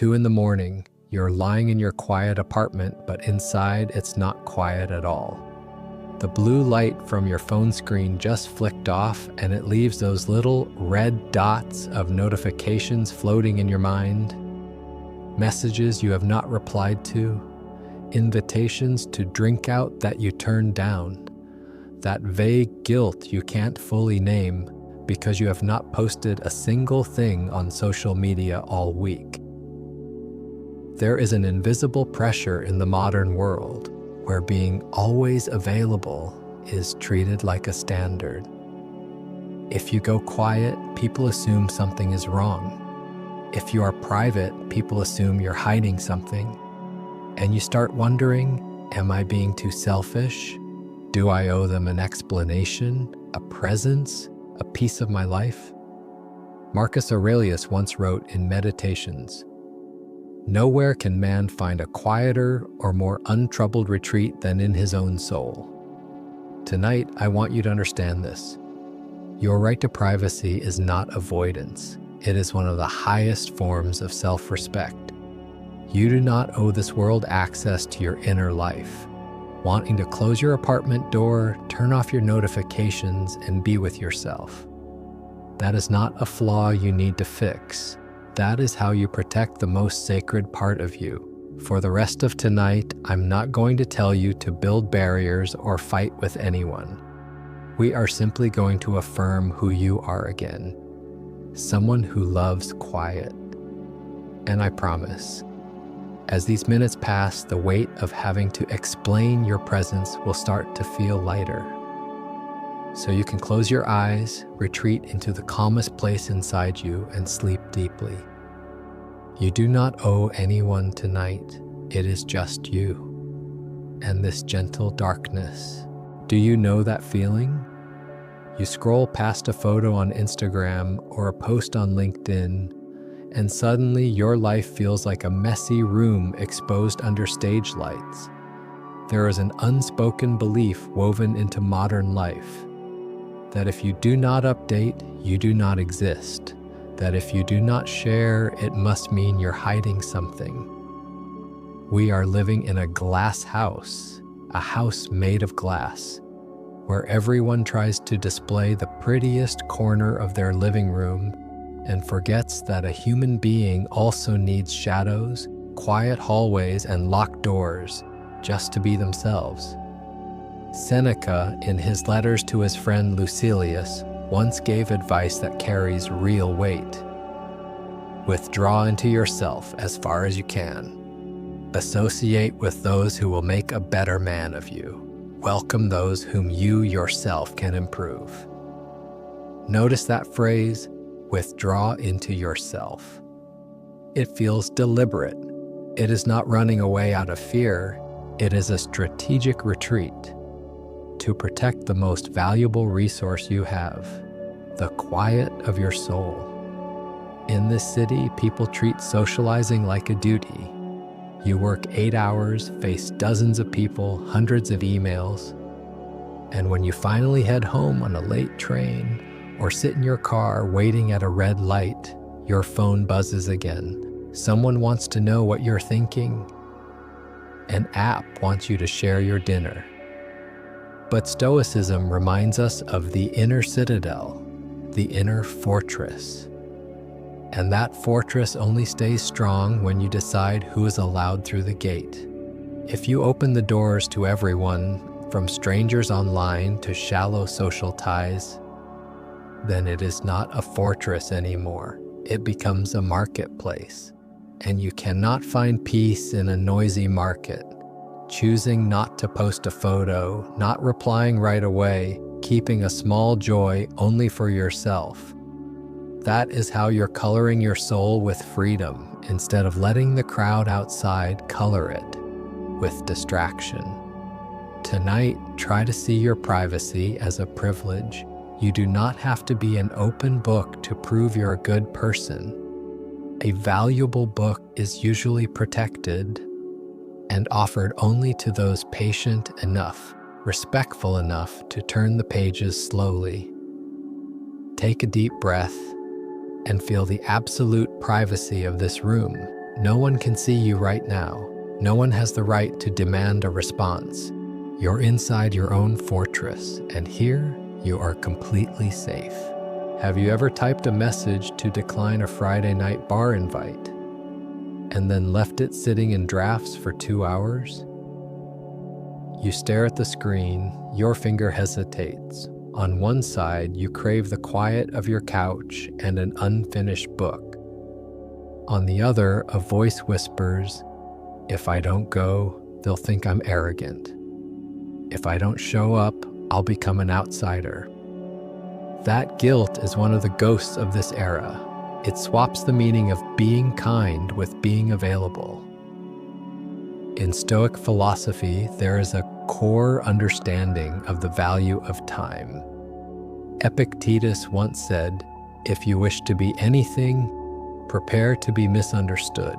2 in the morning, you're lying in your quiet apartment, but inside it's not quiet at all. The blue light from your phone screen just flicked off, and it leaves those little red dots of notifications floating in your mind. Messages you have not replied to, invitations to drink out that you turned down, that vague guilt you can't fully name because you have not posted a single thing on social media all week. There is an invisible pressure in the modern world where being always available is treated like a standard. If you go quiet, people assume something is wrong. If you are private, people assume you're hiding something. And you start wondering, am I being too selfish? Do I owe them an explanation, a presence, a piece of my life? Marcus Aurelius once wrote in Meditations, "Nowhere can man find a quieter or more untroubled retreat than in his own soul." Tonight, I want you to understand this. Your right to privacy is not avoidance. It is one of the highest forms of self-respect. You do not owe this world access to your inner life. Wanting to close your apartment door, turn off your notifications, and be with yourself. That is not a flaw you need to fix. That is how you protect the most sacred part of you. For the rest of tonight, I'm not going to tell you to build barriers or fight with anyone. We are simply going to affirm who you are again. Someone who loves quiet. And I promise, as these minutes pass, the weight of having to explain your presence will start to feel lighter. So you can close your eyes, retreat into the calmest place inside you, and sleep deeply. You do not owe anyone tonight. It is just you and this gentle darkness. Do you know that feeling? You scroll past a photo on Instagram or a post on LinkedIn, and suddenly your life feels like a messy room exposed under stage lights. There is an unspoken belief woven into modern life that if you do not update, you do not exist. That if you do not share, it must mean you're hiding something. We are living in a glass house, a house made of glass, where everyone tries to display the prettiest corner of their living room and forgets that a human being also needs shadows, quiet hallways, and locked doors just to be themselves. Seneca, in his letters to his friend Lucilius, once gave advice that carries real weight. Withdraw into yourself as far as you can. Associate with those who will make a better man of you. Welcome those whom you yourself can improve. Notice that phrase, withdraw into yourself. It feels deliberate. It is not running away out of fear. It is a strategic retreat to protect the most valuable resource you have, the quiet of your soul. In this city, people treat socializing like a duty. You work 8 hours, face dozens of people, hundreds of emails, and when you finally head home on a late train or sit in your car waiting at a red light, your phone buzzes again. Someone wants to know what you're thinking. An app wants you to share your dinner. But Stoicism reminds us of the inner citadel, the inner fortress. And that fortress only stays strong when you decide who is allowed through the gate. If you open the doors to everyone, from strangers online to shallow social ties, then it is not a fortress anymore. It becomes a marketplace. And you cannot find peace in a noisy market. Choosing not to post a photo, not replying right away, keeping a small joy only for yourself. That is how you're coloring your soul with freedom, instead of letting the crowd outside color it with distraction. Tonight, try to see your privacy as a privilege. You do not have to be an open book to prove you're a good person. A valuable book is usually protected and offered only to those patient enough, respectful enough to turn the pages slowly. Take a deep breath and feel the absolute privacy of this room. No one can see you right now. No one has the right to demand a response. You're inside your own fortress, and here you are completely safe. Have you ever typed a message to decline a Friday night bar invite and then left it sitting in drafts for 2 hours? You stare at the screen, your finger hesitates. On one side, you crave the quiet of your couch and an unfinished book. On the other, a voice whispers, "If I don't go, they'll think I'm arrogant. If I don't show up, I'll become an outsider." That guilt is one of the ghosts of this era. It swaps the meaning of being kind with being available. In Stoic philosophy, there is a core understanding of the value of time. Epictetus once said, "If you wish to be anything, prepare to be misunderstood."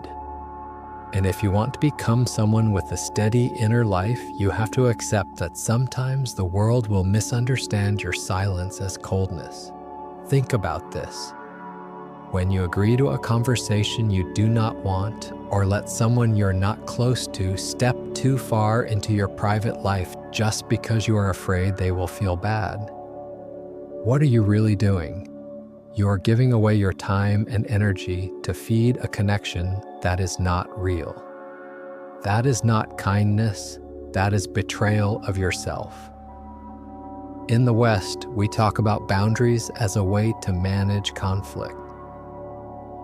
And if you want to become someone with a steady inner life, you have to accept that sometimes the world will misunderstand your silence as coldness. Think about this. When you agree to a conversation you do not want, or let someone you're not close to step too far into your private life just because you are afraid they will feel bad, what are you really doing? You are giving away your time and energy to feed a connection that is not real. That is not kindness, that is betrayal of yourself. In the West, we talk about boundaries as a way to manage conflict.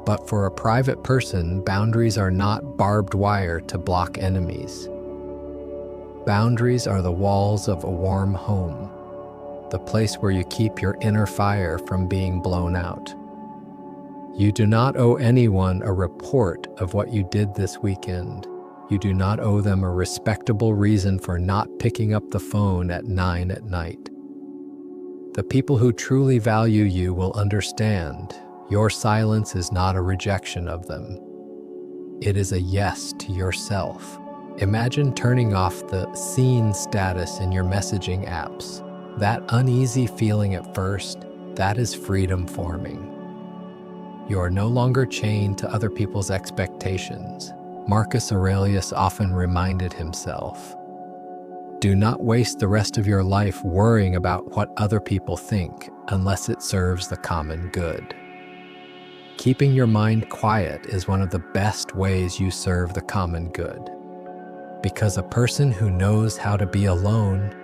But for a private person, boundaries are not barbed wire to block enemies. Boundaries are the walls of a warm home, the place where you keep your inner fire from being blown out. You do not owe anyone a report of what you did this weekend. You do not owe them a respectable reason for not picking up the phone at 9 at night. The people who truly value you will understand. Your silence is not a rejection of them. It is a yes to yourself. Imagine turning off the seen status in your messaging apps. That uneasy feeling at first, that is freedom forming. You are no longer chained to other people's expectations. Marcus Aurelius often reminded himself, "Do not waste the rest of your life worrying about what other people think unless it serves the common good." Keeping your mind quiet is one of the best ways you serve the common good. Because a person who knows how to be alone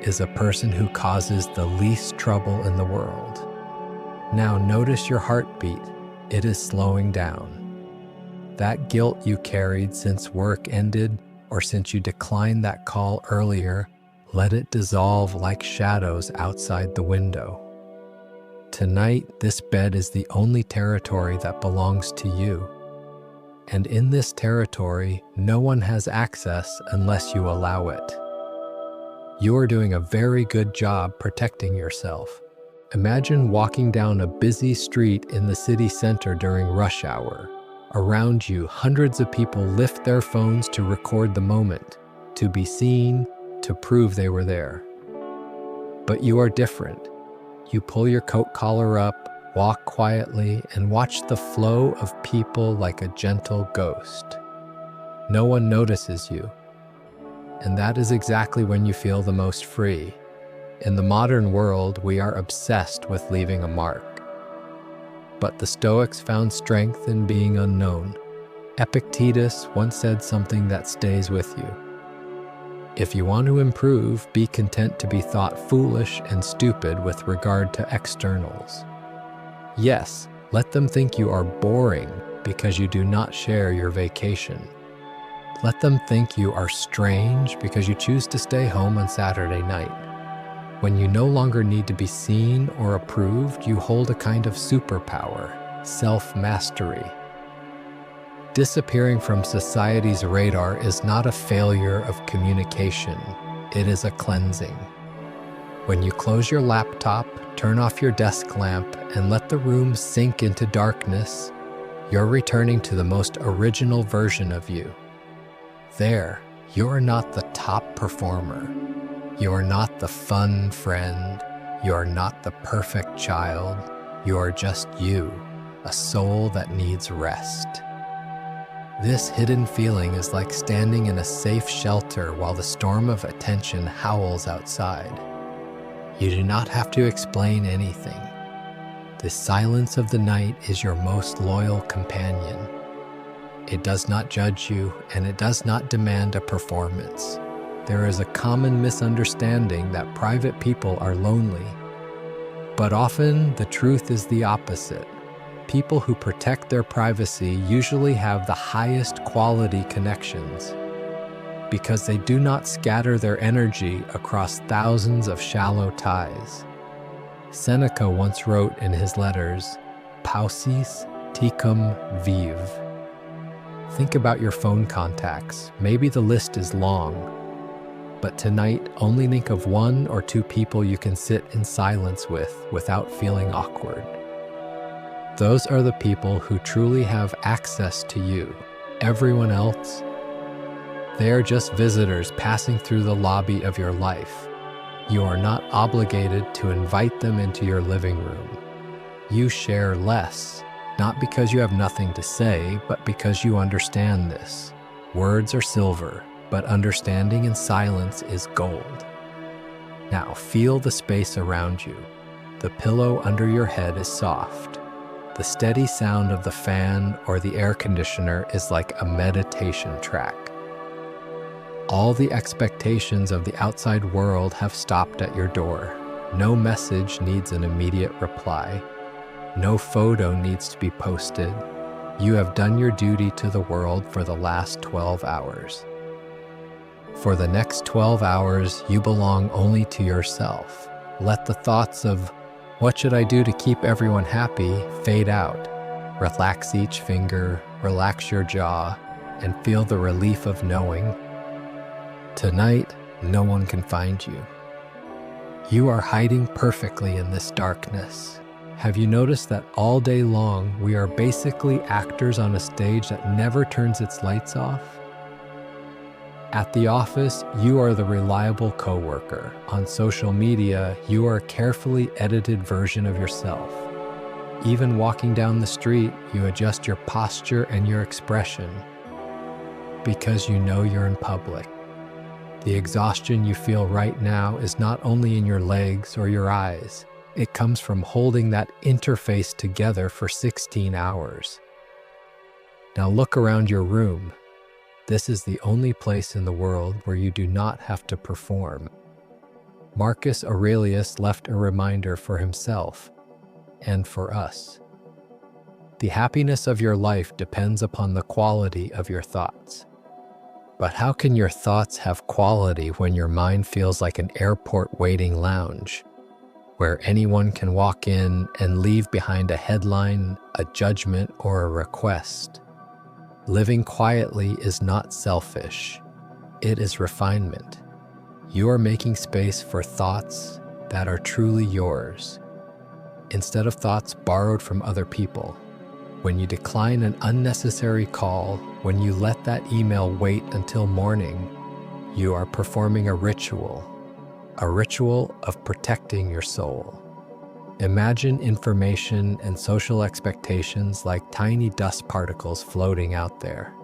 is a person who causes the least trouble in the world. Now notice your heartbeat. It is slowing down. That guilt you carried since work ended or since you declined that call earlier, let it dissolve like shadows outside the window. Tonight, this bed is the only territory that belongs to you. And in this territory, no one has access unless you allow it. You are doing a very good job protecting yourself. Imagine walking down a busy street in the city center during rush hour. Around you, hundreds of people lift their phones to record the moment, to be seen, to prove they were there. But you are different. You pull your coat collar up, walk quietly, and watch the flow of people like a gentle ghost. No one notices you. And that is exactly when you feel the most free. In the modern world, we are obsessed with leaving a mark. But the Stoics found strength in being unknown. Epictetus once said something that stays with you. If you want to improve, be content to be thought foolish and stupid with regard to externals. Yes, let them think you are boring because you do not share your vacation. Let them think you are strange because you choose to stay home on Saturday night. When you no longer need to be seen or approved, you hold a kind of superpower, self-mastery. Disappearing from society's radar is not a failure of communication, it is a cleansing. When you close your laptop, turn off your desk lamp, and let the room sink into darkness, you're returning to the most original version of you. There, you're not the top performer. You're not the fun friend. You're not the perfect child. You are just you, a soul that needs rest. This hidden feeling is like standing in a safe shelter while the storm of attention howls outside. You do not have to explain anything. The silence of the night is your most loyal companion. It does not judge you, and it does not demand a performance. There is a common misunderstanding that private people are lonely. But often, the truth is the opposite. People who protect their privacy usually have the highest quality connections because they do not scatter their energy across thousands of shallow ties. Seneca once wrote in his letters, "Paucis tecum vive." Think about your phone contacts. Maybe the list is long, but tonight only think of 1 or 2 people you can sit in silence with without feeling awkward. Those are the people who truly have access to you. Everyone else, they are just visitors passing through the lobby of your life. You are not obligated to invite them into your living room. You share less, not because you have nothing to say, but because you understand this. Words are silver, but understanding in silence is gold. Now feel the space around you. The pillow under your head is soft. The steady sound of the fan or the air conditioner is like a meditation track. All the expectations of the outside world have stopped at your door. No message needs an immediate reply. No photo needs to be posted. You have done your duty to the world for the last 12 hours. For the next 12 hours, you belong only to yourself. Let the thoughts of, "What should I do to keep everyone happy?" fade out. Relax each finger, relax your jaw, and feel the relief of knowing. Tonight, no one can find you. You are hiding perfectly in this darkness. Have you noticed that all day long, we are basically actors on a stage that never turns its lights off? At the office, you are the reliable coworker. On social media, you are a carefully edited version of yourself. Even walking down the street, you adjust your posture and your expression because you know you're in public. The exhaustion you feel right now is not only in your legs or your eyes. It comes from holding that interface together for 16 hours. Now look around your room. This is the only place in the world where you do not have to perform. Marcus Aurelius left a reminder for himself and for us. The happiness of your life depends upon the quality of your thoughts. But how can your thoughts have quality when your mind feels like an airport waiting lounge, where anyone can walk in and leave behind a headline, a judgment, or a request? Living quietly is not selfish. It is refinement. You are making space for thoughts that are truly yours, instead of thoughts borrowed from other people. When you decline an unnecessary call, when you let that email wait until morning, you are performing a ritual of protecting your soul. Imagine information and social expectations like tiny dust particles floating out there.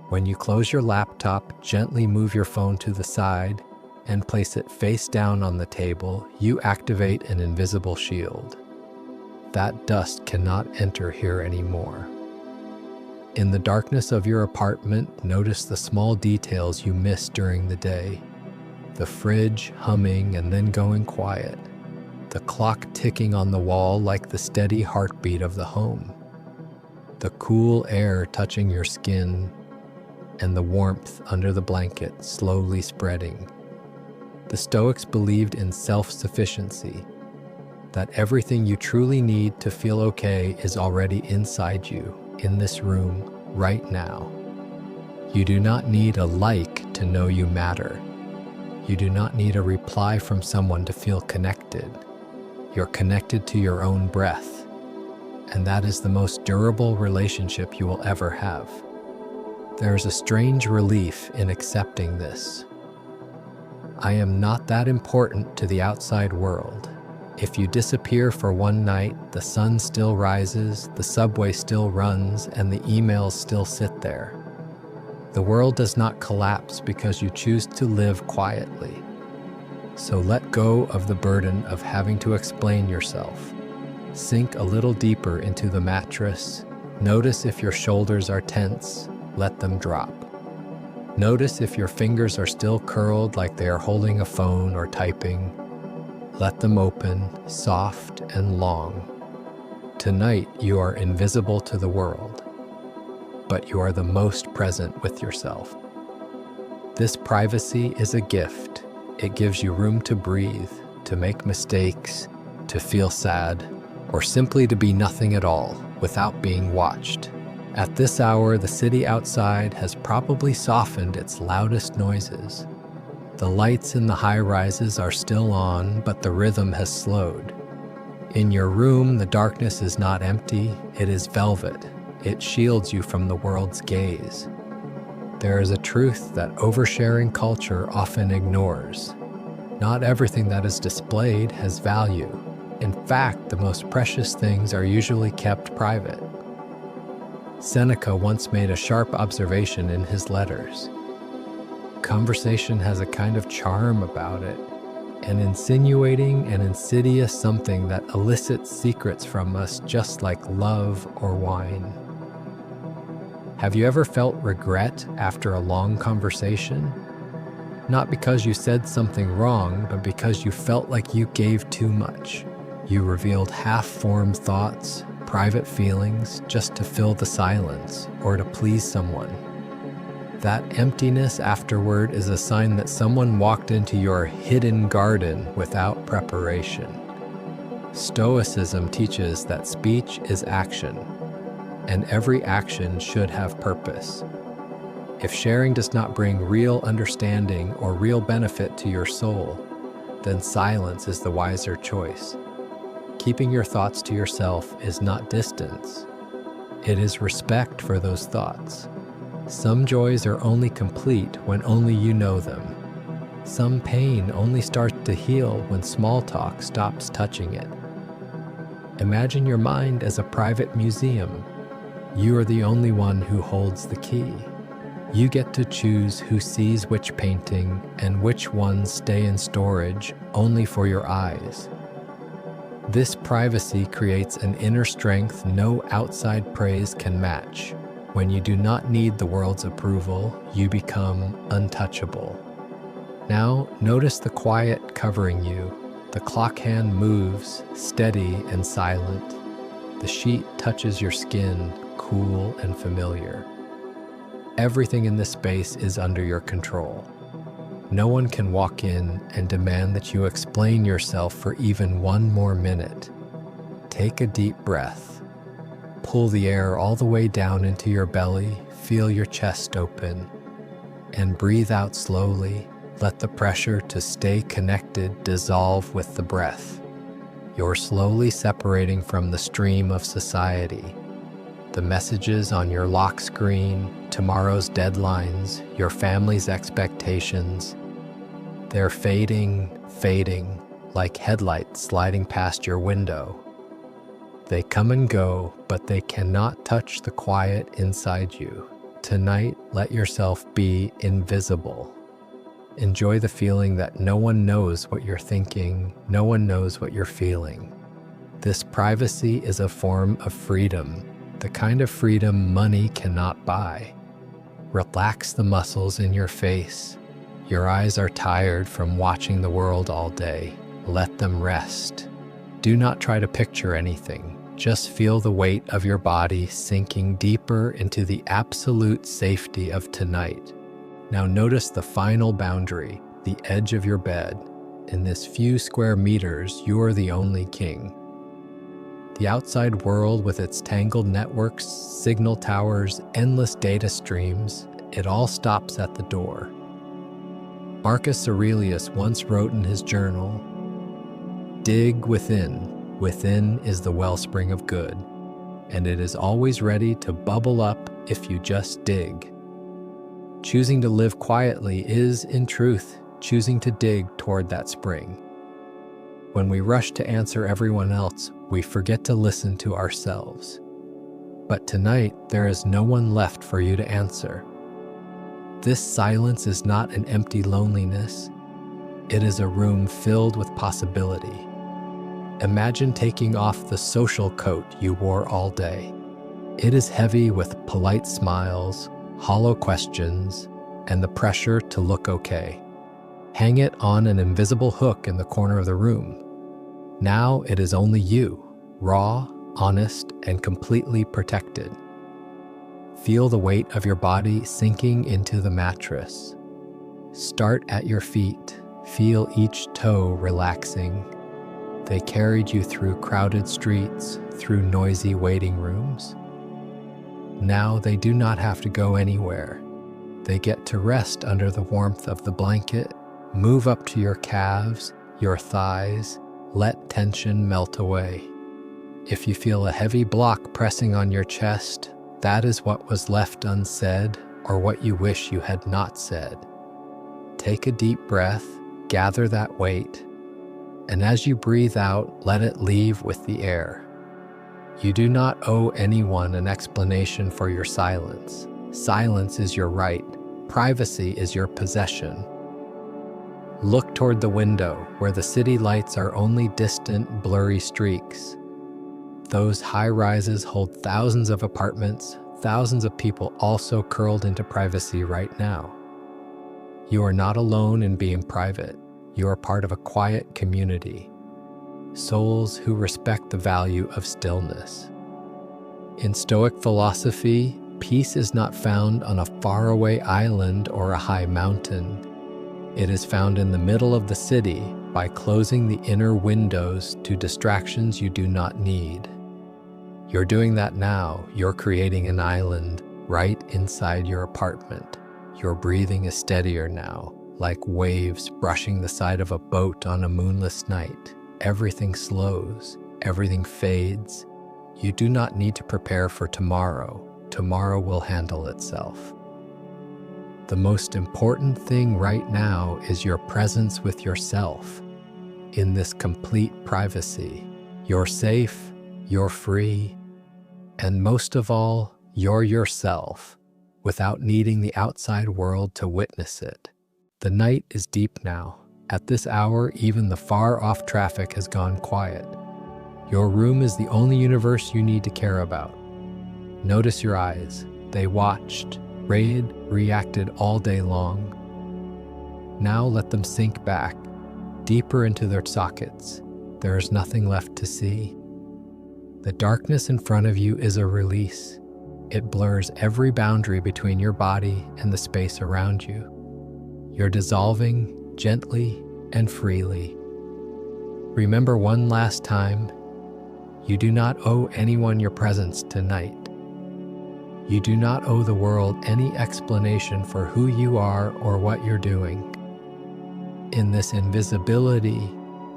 When you close your laptop, gently move your phone to the side and place it face down on the table, you activate an invisible shield. That dust cannot enter here anymore. In the darkness of your apartment, notice the small details you missed during the day. The fridge humming and then going quiet. The clock ticking on the wall like the steady heartbeat of the home. The cool air touching your skin and the warmth under the blanket slowly spreading. The Stoics believed in self-sufficiency, that everything you truly need to feel okay is already inside you, in this room, right now. You do not need a like to know you matter. You do not need a reply from someone to feel connected. You're connected to your own breath, and that is the most durable relationship you will ever have. There is a strange relief in accepting this. I am not that important to the outside world. If you disappear for one night, the sun still rises, the subway still runs, and the emails still sit there. The world does not collapse because you choose to live quietly. So let go of the burden of having to explain yourself. Sink a little deeper into the mattress. Notice if your shoulders are tense, let them drop. Notice if your fingers are still curled like they are holding a phone or typing. Let them open, soft and long. Tonight you are invisible to the world, but you are the most present with yourself. This privacy is a gift. It gives you room to breathe, to make mistakes, to feel sad, or simply to be nothing at all without being watched. At this hour, the city outside has probably softened its loudest noises. The lights in the high-rises are still on, but the rhythm has slowed. In your room, the darkness is not empty, it is velvet. It shields you from the world's gaze. There is a truth that oversharing culture often ignores. Not everything that is displayed has value. In fact, the most precious things are usually kept private. Seneca once made a sharp observation in his letters. Conversation has a kind of charm about it, an insinuating and insidious something that elicits secrets from us just like love or wine. Have you ever felt regret after a long conversation? Not because you said something wrong, but because you felt like you gave too much. You revealed half-formed thoughts, private feelings, just to fill the silence or to please someone. That emptiness afterward is a sign that someone walked into your hidden garden without preparation. Stoicism teaches that speech is action, and every action should have purpose. If sharing does not bring real understanding or real benefit to your soul, then silence is the wiser choice. Keeping your thoughts to yourself is not distance. It is respect for those thoughts. Some joys are only complete when only you know them. Some pain only starts to heal when small talk stops touching it. Imagine your mind as a private museum. You are the only one who holds the key. You get to choose who sees which painting and which ones stay in storage only for your eyes. This privacy creates an inner strength no outside praise can match. When you do not need the world's approval, you become untouchable. Now, notice the quiet covering you. The clock hand moves, steady and silent. The sheet touches your skin, cool and familiar. Everything in this space is under your control. No one can walk in and demand that you explain yourself for even one more minute. Take a deep breath. Pull the air all the way down into your belly, feel your chest open, and breathe out slowly. Let the pressure to stay connected dissolve with the breath. You're slowly separating from the stream of society. The messages on your lock screen, tomorrow's deadlines, your family's expectations, they're fading, like headlights sliding past your window. They come and go, but they cannot touch the quiet inside you. Tonight, let yourself be invisible. Enjoy the feeling that no one knows what you're thinking, no one knows what you're feeling. This privacy is a form of freedom, the kind of freedom money cannot buy. Relax the muscles in your face. Your eyes are tired from watching the world all day. Let them rest. Do not try to picture anything. Just feel the weight of your body sinking deeper into the absolute safety of tonight. Now notice the final boundary, the edge of your bed. In this few square meters, you are the only king. The outside world with its tangled networks, signal towers, endless data streams, it all stops at the door. Marcus Aurelius once wrote in his journal, "Dig within. Within is the wellspring of good, and it is always ready to bubble up if you just dig." Choosing to live quietly is, in truth, choosing to dig toward that spring. When we rush to answer everyone else, we forget to listen to ourselves. But tonight, there is no one left for you to answer. This silence is not an empty loneliness. It is a room filled with possibility. Imagine taking off the social coat you wore all day. It is heavy with polite smiles, hollow questions, and the pressure to look okay. Hang it on an invisible hook in the corner of the room. Now it is only you, raw, honest, and completely protected. Feel the weight of your body sinking into the mattress. Start at your feet. Feel each toe relaxing. They carried you through crowded streets, through noisy waiting rooms. Now they do not have to go anywhere. They get to rest under the warmth of the blanket, move up to your calves, your thighs, let tension melt away. If you feel a heavy block pressing on your chest, that is what was left unsaid or what you wish you had not said. Take a deep breath, gather that weight, and as you breathe out, let it leave with the air. You do not owe anyone an explanation for your silence. Silence is your right. Privacy is your possession. Look toward the window, where the city lights are only distant, blurry streaks. Those high rises hold thousands of apartments, thousands of people also curled into privacy right now. You are not alone in being private. You are part of a quiet community. Souls who respect the value of stillness. In Stoic philosophy, peace is not found on a faraway island or a high mountain. It is found in the middle of the city by closing the inner windows to distractions you do not need. You're doing that now. You're creating an island right inside your apartment. Your breathing is steadier now, like waves brushing the side of a boat on a moonless night. Everything slows, everything fades. You do not need to prepare for tomorrow. Tomorrow will handle itself. The most important thing right now is your presence with yourself. In this complete privacy, you're safe, you're free, and most of all, you're yourself, without needing the outside world to witness it. The night is deep now. At this hour, even the far-off traffic has gone quiet. Your room is the only universe you need to care about. Notice your eyes. They watched, reacted all day long. Now let them sink back, deeper into their sockets. There is nothing left to see. The darkness in front of you is a release. It blurs every boundary between your body and the space around you. You're dissolving gently and freely. Remember one last time, you do not owe anyone your presence tonight. You do not owe the world any explanation for who you are or what you're doing. In this invisibility,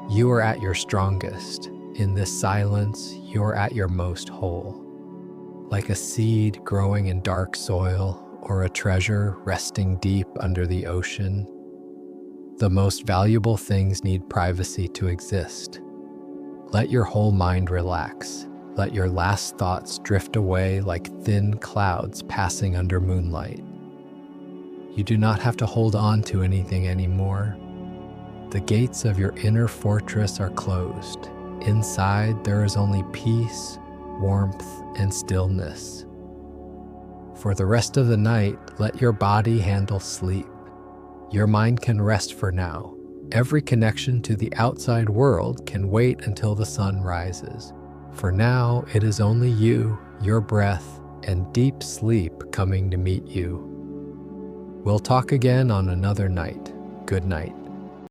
you are at your strongest. In this silence, you're at your most whole. Like a seed growing in dark soil or a treasure resting deep under the ocean, the most valuable things need privacy to exist. Let your whole mind relax. Let your last thoughts drift away like thin clouds passing under moonlight. You do not have to hold on to anything anymore. The gates of your inner fortress are closed. Inside, there is only peace, warmth, and stillness. For the rest of the night, let your body handle sleep. Your mind can rest for now. Every connection to the outside world can wait until the sun rises. For now, it is only you, your breath, and deep sleep coming to meet you. We'll talk again on another night. Good night.